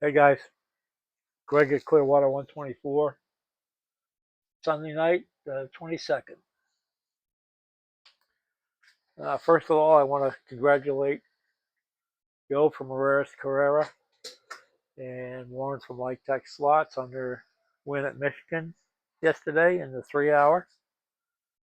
Hey guys, Greg at Clearwater 124, Sunday night, the 22nd. First of all, I want to congratulate Joe from Herreras Carrera and Warren from Light Tech Slots on their win at Michigan yesterday in the 3 hour.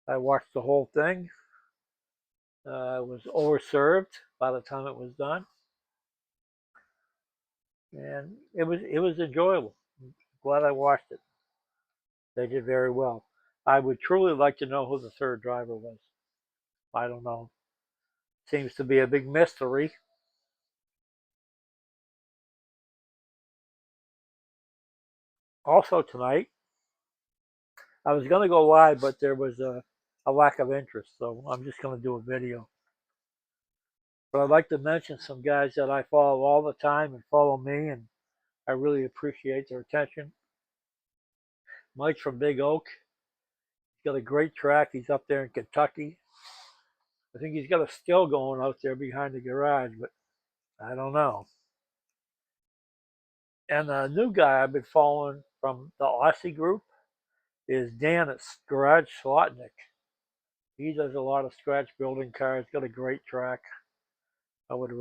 I watched the whole thing. I was overserved by the time it was done, and it was enjoyable. I'm glad I watched it. They did very well. I would truly like to know who the third driver was. I don't know. Seems to be a big mystery. Also tonight, I was going to go live, but there was a lack of interest, so I'm just going to do a video. But I'd like to mention some guys that I follow all the time and follow me, and I really appreciate their attention. Mike from Big Oak. He's got a great track. He's up there in Kentucky. I think he's got a still going out there behind the garage, but I don't know. And a new guy I've been following from the Aussie group is Dan at Garage Slotnick. He does a lot of scratch building cars. Got a great track. I would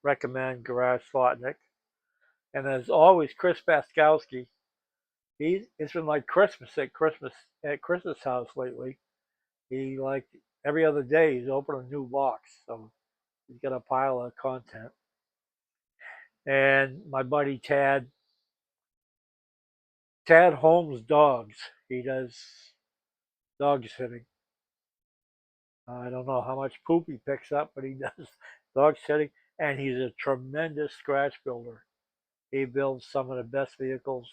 recommend Garage Slotnick. And as always, Chris Baskowski. It's been like Christmas house lately. He like every other day he's opening a new box, so he's got a pile of content. And my buddy Tad Holmes Dogs. He does dog sitting. I don't know how much poop he picks up, but he does dog sitting, and he's a tremendous scratch builder. He builds some of the best vehicles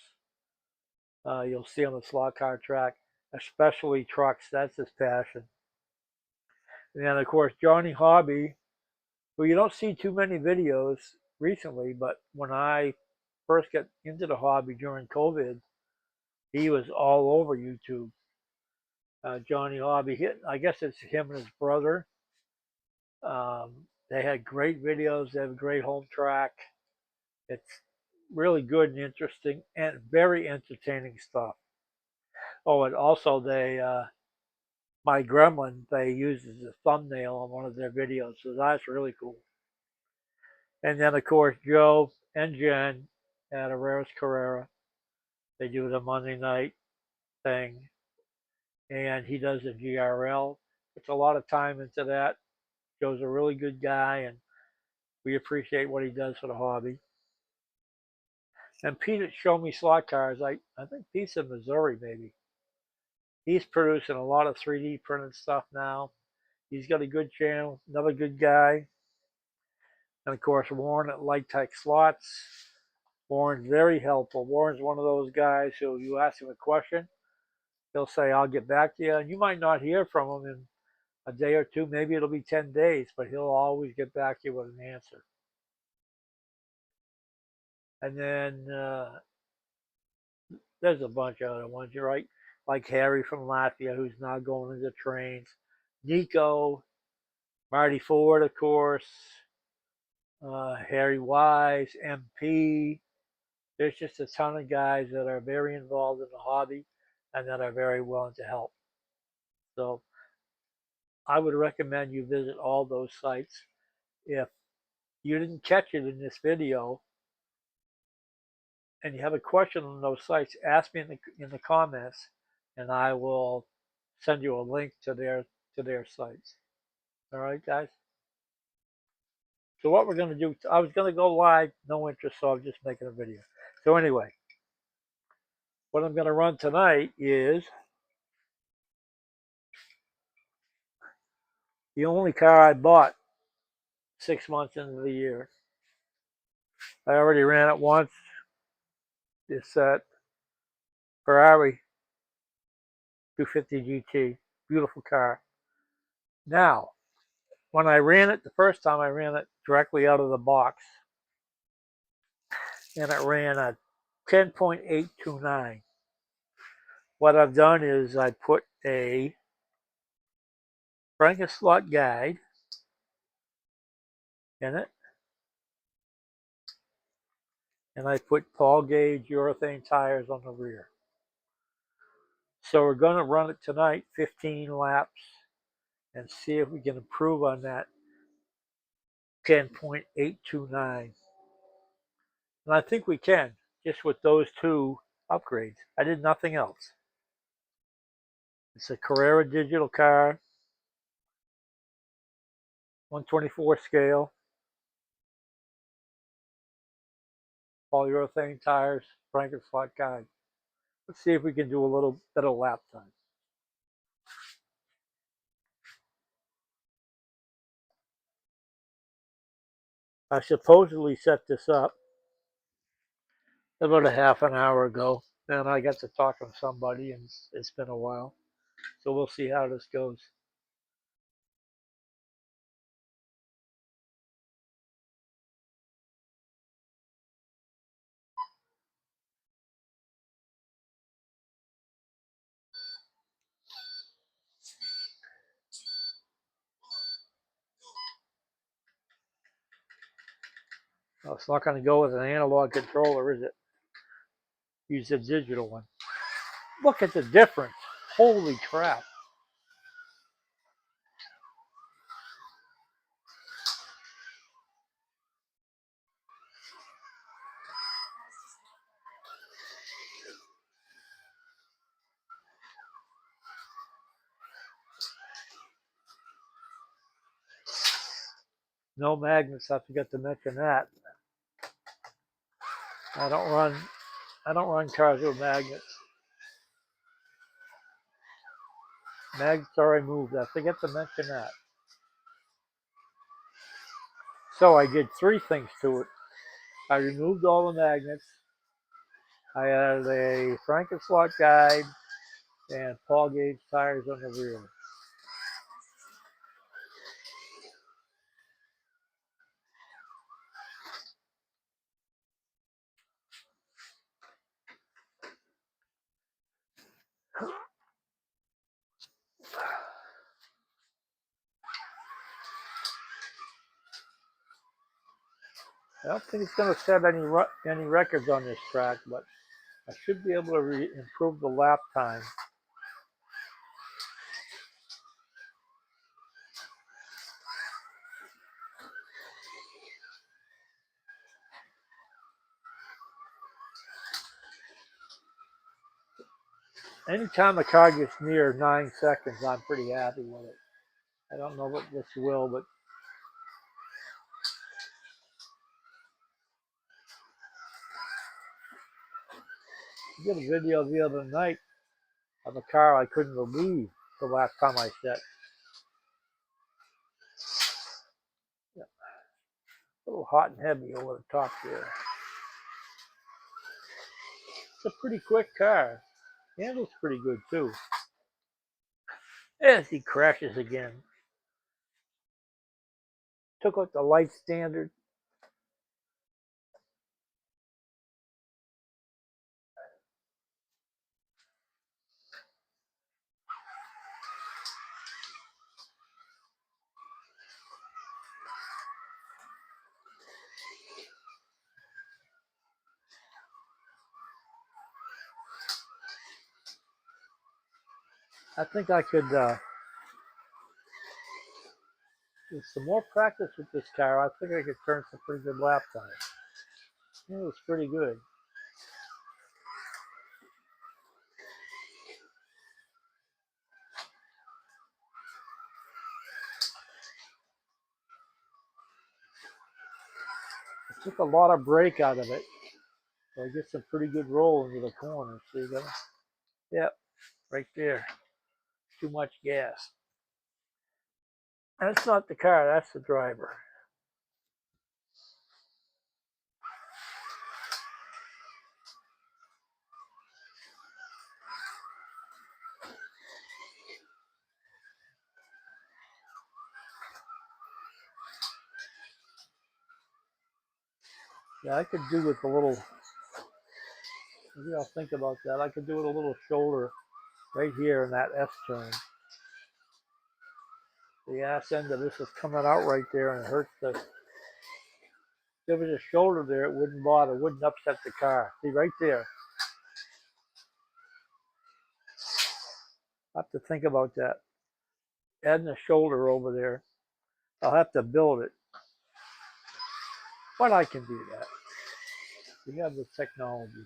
you'll see on the slot car track, especially trucks. That's his passion. And then, of course, Johnny Hobby, who you don't see too many videos recently, but when I first got into the hobby during COVID, he was all over YouTube. Johnny Hobby, I guess it's him and his brother. They had great videos. They have a great home track. It's really good and interesting and very entertaining stuff. Oh, and also my gremlin they use as a thumbnail on one of their videos, so that's really cool. And then of course Joe and Jen at Herreras Carrera, they do the Monday night thing, and he does the GRL. Puts a lot of time into that. Joe's a really good guy, and we appreciate what he does for the hobby. And Pete at Show Me Slot Cars, I think Pete's in Missouri maybe. He's producing a lot of 3D printed stuff now. He's got a good channel, another good guy. And of course, Warren at Light Tech Slots. Warren's very helpful. Warren's one of those guys who you ask him a question, he'll say, I'll get back to you. And you might not hear from him in a day or two. Maybe it'll be 10 days, but he'll always get back to you with an answer. And then there's a bunch of other ones, you're right. Like Harry from Latvia, who's now going into trains. Nico, Marty Ford, of course. Harry Wise, MP. There's just a ton of guys that are very involved in the hobby and that are very willing to help. So I would recommend you visit all those sites. If you didn't catch it in this video and you have a question on those sites, ask me in the comments, and I will send you a link to their sites. All right, guys. So what we're going to do, I was going to go live, no interest, so I'm just making a video. So anyway, what I'm going to run tonight is the only car I bought 6 months into the year. I already ran it once. It's that Ferrari 250 GT. Beautiful car. Now, when I ran it, the first time I ran it directly out of the box, and it ran a 10.829. What I've done is I put a Frankenslot guide in it, and I put Paul gauge urethane tires on the rear. So we're going to run it tonight, 15 laps, and see if we can improve on that 10.829. And I think we can, just with those two upgrades. I did nothing else. It's a Carrera digital car, 124 scale, polyurethane tires, Frankenslot guide. Let's see if we can do a little better lap time. I supposedly set this up about a half an hour ago, and I got to talking to somebody, and it's been a while. So we'll see how this goes. Well, it's not going to go with an analog controller, is it? Use a digital one. Look at the difference. Holy crap. No magnets, I forgot to mention that. I don't run cars with magnets. Magnets are removed. I forget to mention that. So I did three things to it. I removed all the magnets. I added a Frankenslot guide and Paul gauge tires on the rear. I don't think it's going to set any records on this track, but I should be able to improve the lap time. Anytime the car gets near 9 seconds, I'm pretty happy with it. I don't know what this will, but I did a video the other night of a car I couldn't believe the last time I set. Yeah, a little hot and heavy over the top there. It's a pretty quick car. Handles pretty good too. As he crashes again. Took out the light standard. I think I could, with some more practice with this car, I think I could turn some pretty good lap time. It was pretty good. It took a lot of brake out of it. So I get some pretty good roll into the corner. See that? Yep, right there. Too much gas. That's not the car, that's the driver. Yeah, I could do with a little, maybe I'll think about that. I could do with a little shoulder right here in that S turn. The ass end of this is coming out right there and it hurts the there was a shoulder there, it wouldn't bother, wouldn't upset the car. See right there. I have to think about that. Adding a shoulder over there. I'll have to build it. But I can do that. We have the technology.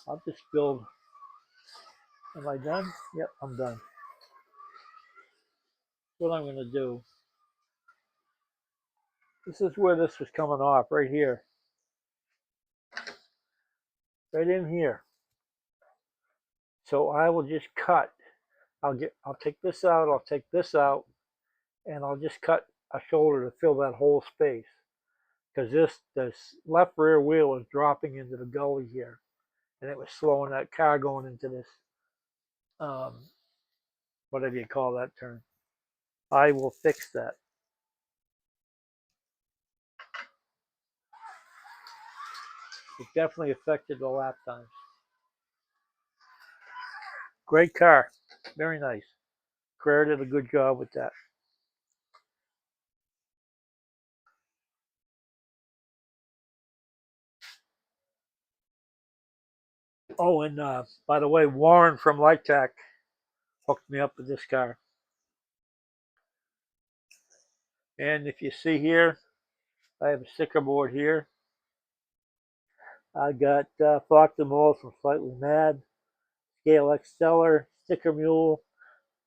I'll just build. Am I done? Yep, I'm done. What I'm going to do. This is where this was coming off, right here. Right in here. So I will just cut. I'll take this out, I'll take this out, and I'll just cut a shoulder to fill that whole space. Because this left rear wheel was dropping into the gully here. And it was slowing that car going into this, whatever you call that turn. I will fix that. It definitely affected the lap times. Great car. Very nice. Carrera did a good job with that. Oh, and by the way, Warren from Lightech hooked me up with this car. And if you see here, I have a sticker board here. I got Fox and Moles from Slightly Mad, Scale X Stellar, Sticker Mule,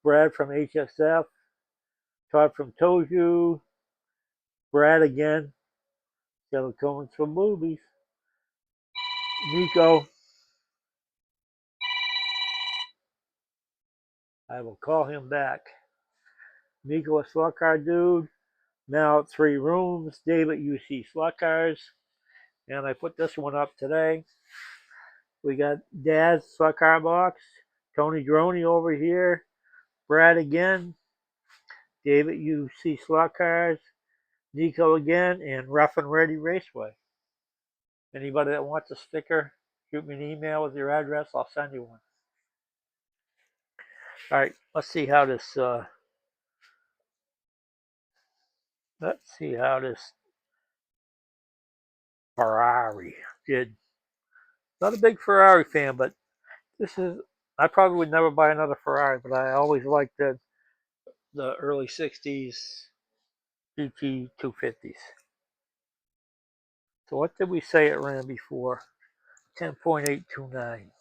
Brad from HSF, Todd from Toju, Brad again, Kevin Combs from Movies, Nico. I will call him back. Nico, a slot car dude. Now 3 rooms. David, UC slot cars. And I put this one up today. We got Dad's slot car box. Tony Droney over here. Brad again. David, UC slot cars. Nico again. And Rough and Ready Raceway. Anybody that wants a sticker, shoot me an email with your address. I'll send you one. All right, let's see how this Ferrari did. Not a big Ferrari fan, but this is. I probably would never buy another Ferrari, but I always liked the early '60s GT 250s. So what did we say it ran before? 10.829.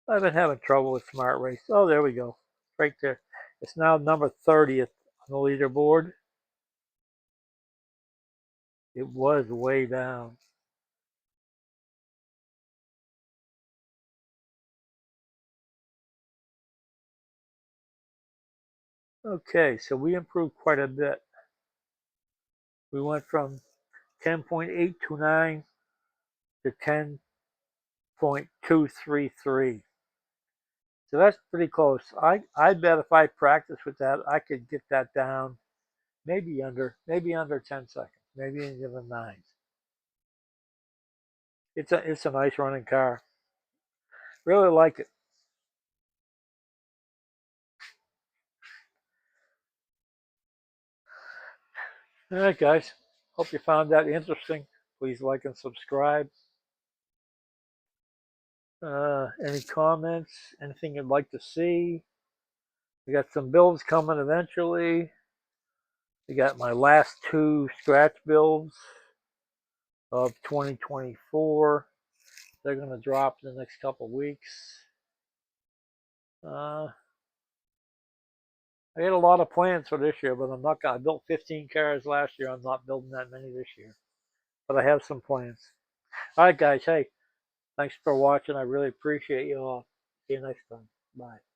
I've been having trouble with Smart Race. Oh, there we go. Right there. It's now number 30th on the leaderboard. It was way down. Okay, so we improved quite a bit. We went from 10.829 to 10.233. So that's pretty close. I bet if I practice with that, I could get that down maybe under 10 seconds, maybe into the 9s. It's a nice running car. Really like it. All right, guys. Hope you found that interesting. Please like and subscribe. Any comments? Anything you'd like to see? We got some builds coming eventually. We got my last 2 scratch builds of 2024. They're going to drop in the next couple weeks. I had a lot of plans for this year, but I'm not going. I built 15 cars last year. I'm not building that many this year, but I have some plans. All right, guys. Hey, thanks for watching. I really appreciate you all. See you next time. Bye.